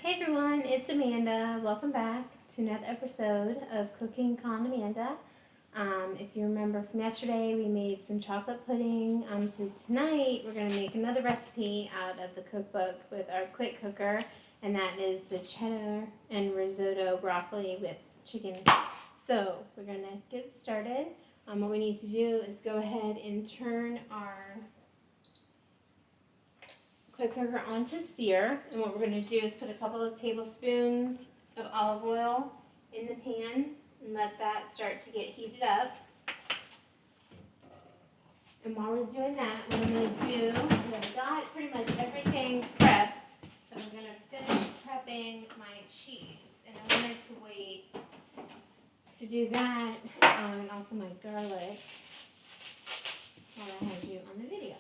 Hey everyone, it's Amanda. Welcome back to another episode of Cooking Con Amanda. If you remember from yesterday, we made some chocolate pudding. So tonight we're going to make another recipe out of the cookbook with our quick cooker, and that is the cheddar and risotto broccoli with chicken. So we're going to get started. What we need to do is go ahead and turn our quick cooker onto sear, and what we're going to do is put a couple of tablespoons of olive oil in the pan and let that start to get heated up. And while we're doing that, what I'm going to do is I've got pretty much everything prepped, so I'm going to finish prepping my cheese, and I wanted to wait to do that, and also my garlic while I had you on the video.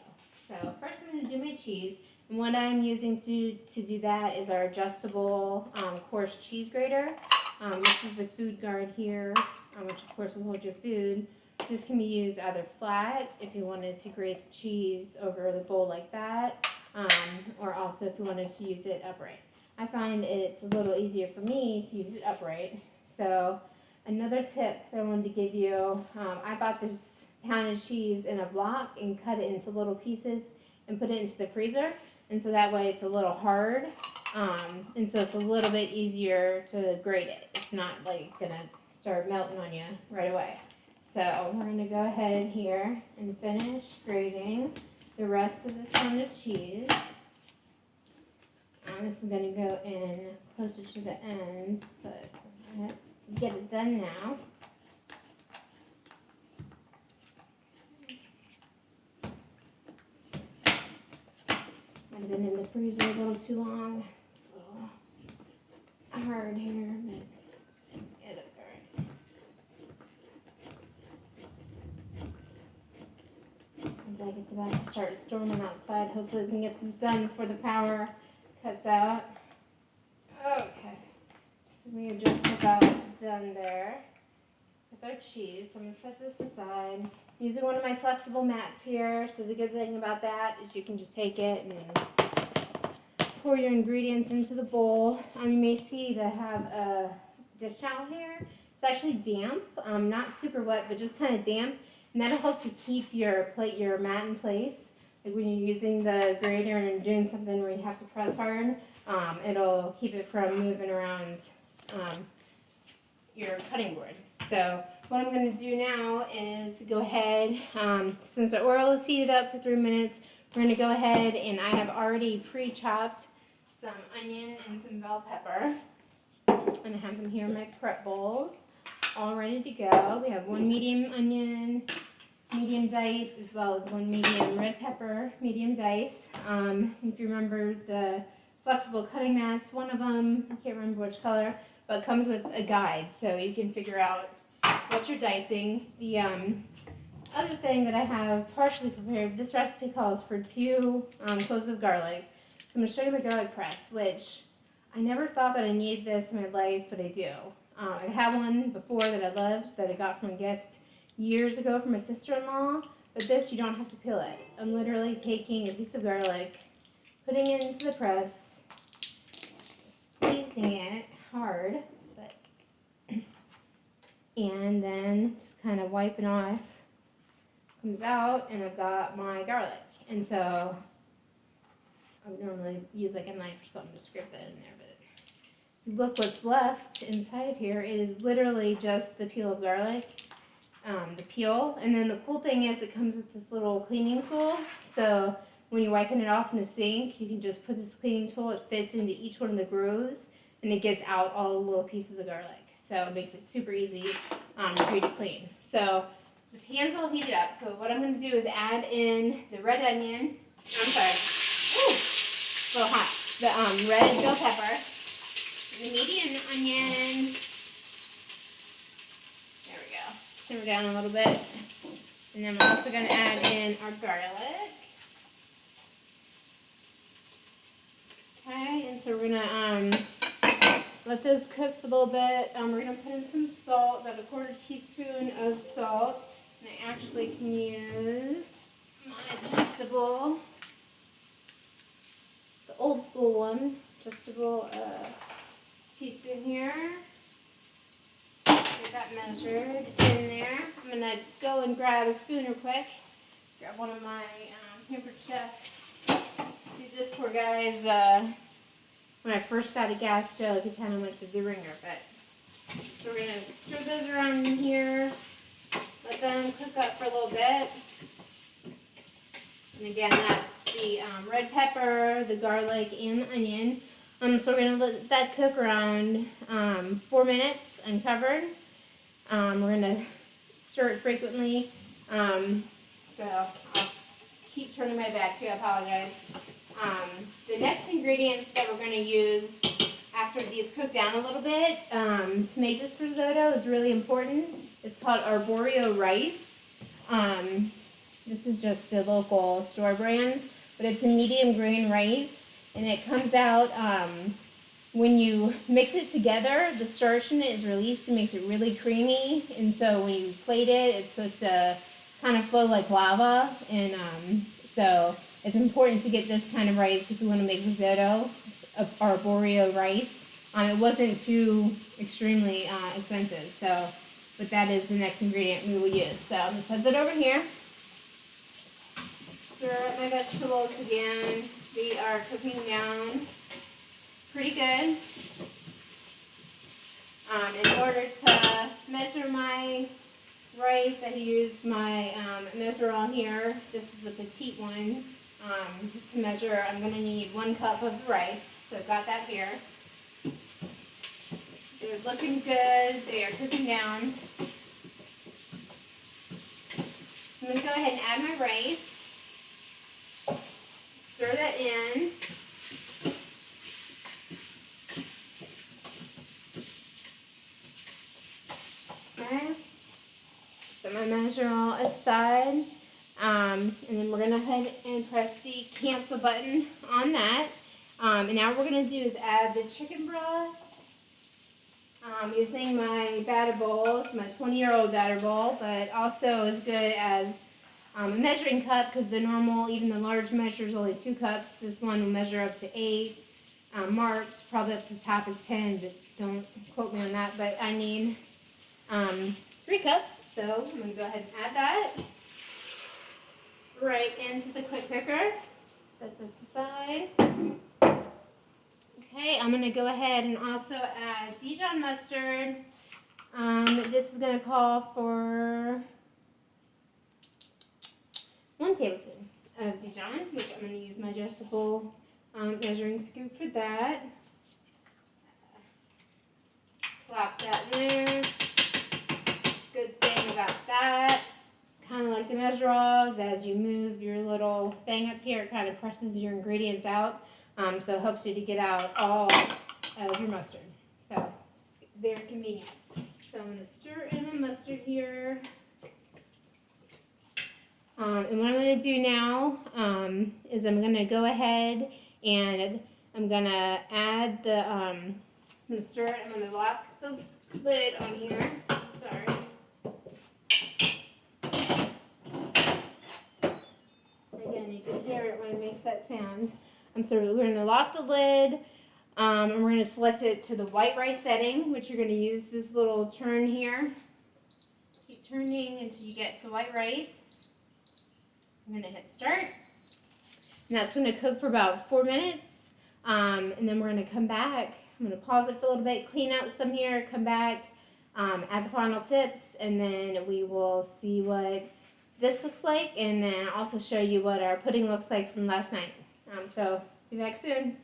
So first I'm going to do my cheese. And what I'm using to do that is our adjustable coarse cheese grater. This is the Food Guard here, which of course will hold your food. This can be used either flat if you wanted to grate the cheese over the bowl like that, or also if you wanted to use it upright. I find it's a little easier for me to use it upright. So another tip that I wanted to give you, I bought this pounded cheese in a block and cut it into little pieces and put it into the freezer. And so that way it's a little hard, and so it's a little bit easier to grate it. It's not like gonna start melting on you right away. So we're gonna go ahead here and finish grating the rest of this pounded cheese. This is gonna go in closer to the end, but we're gonna get it done now. I've been in the freezer a little too long. A little hard here, but it'll be alright. Looks like it's about to start storming outside. Hopefully we can get this done before the power cuts out. Okay, so we are just about done there with our cheese. So I'm going to set this aside. I'm using one of my flexible mats here, so the good thing about that is you can just take it and pour your ingredients into the bowl. You may see that I have a dish towel here. It's actually damp, not super wet, but just kind of damp, and that'll help to keep your mat in place. Like when you're using the grater and doing something where you have to press hard, it'll keep it from moving around your cutting board. So what I'm going to do now is go ahead, since the oil is heated up for 3 minutes, we're going to go ahead, and I have already pre-chopped some onion and some bell pepper. And I have them here in my prep bowls, all ready to go. We have one medium onion, medium dice, as well as one medium red pepper, medium dice. If you remember the flexible cutting mats, one of them, I can't remember which color, but comes with a guide, so you can figure out what you're dicing. The other thing that I have partially prepared, this recipe calls for 2 cloves of garlic. So I'm going to show you my garlic press, which I never thought that I needed this in my life, but I do. I had one before that I loved, that I got from a gift years ago from my sister-in-law, but this, you don't have to peel it. I'm literally taking a piece of garlic, putting it into the press, squeezing it hard, and then just kind of wiping off. Comes out, and I've got my garlic. And so I would normally use like a knife or something to scrape that in there, but look what's left inside of here. It is literally just the peel of garlic, the peel. And then the cool thing is it comes with this little cleaning tool. So when you're wiping it off in the sink, you can just put this cleaning tool. It fits into each one of the grooves, and it gets out all the little pieces of garlic. So it makes it super easy for you to clean. So the pan's all heated up, so what I'm going to do is add in the red onion, a little hot, the red bell pepper, the medium onion, there we go, simmer down a little bit, and then we're also going to add in our garlic. Okay, and so we're going to let those cook for a little bit. We're going to put in some salt, about a 1/4 teaspoon of salt. And I actually can use my adjustable, the old school one, adjustable gonna go and grab a spoon real quick. Grab one of my Pampered Chef. See, this poor guy's, when I first got a gas stove, he kind of went through the ringer, but, so we're gonna stir those around in here, let them cook up for a little bit. And again, that's the red pepper, the garlic, and the onion. So we're gonna let that cook around 4 minutes uncovered. We're gonna stir it frequently. So I'll keep turning my back too, I apologize. The next ingredients that we're gonna use after these cook down a little bit to make this risotto is really important. It's called arborio rice. This is just a local store brand, but it's a medium grain rice, and it comes out when you mix it together, the starch in it is released and makes it really creamy, and so when you plate it, it's supposed to kind of flow like lava, and so it's important to get this kind of rice if you want to make risotto, arborio rice. It wasn't too extremely expensive, so, but that is the next ingredient we will use. So I'm going to set it over here. Stir up my vegetables again. They are cooking down pretty good. In order to measure my rice, I used my measure on here. This is the petite one. To measure, I'm going to need 1 cup of rice. So I've got that here. They're looking good. They are cooking down. I'm going to go ahead and add my rice. Stir that in. Okay. Set my measure all aside. And then we're going to go ahead and press the cancel button on that. And now what we're going to do is add the chicken broth. Using my batter bowl, it's my 20-year-old batter bowl, but also as good as a measuring cup, because the normal, even the large measure is only 2 cups. This one will measure up to 8. Marked, probably up to the top is 10, but don't quote me on that. But I need 3 cups, so I'm going to go ahead and add that right into the quick cooker. Set this aside. Okay, I'm going to go ahead and also add Dijon mustard. This is going to call for 1 tablespoon of Dijon, which I'm going to use my adjustable measuring scoop for that. Plop that in there. Good thing about that, kind of like the measure-alls, as you move your little thing up here, it kind of presses your ingredients out. So it helps you to get out all of your mustard. So it's very convenient. So I'm going to stir in my mustard here. And what I'm going to do now is I'm going to go ahead and I'm going to add the, I'm going to stir it, I'm going to lock the lid on here. Sorry. Again, you can hear it when it makes that sound. So we're going to lock the lid, and we're going to select it to the white rice setting, which you're going to use this little turn here. Keep turning until you get to white rice. I'm going to hit start. And that's going to cook for about 4 minutes. And then we're going to come back. I'm going to pause it for a little bit, clean out some here, come back, add the final tips, and then we will see what this looks like, and then also show you what our pudding looks like from last night. So be back soon.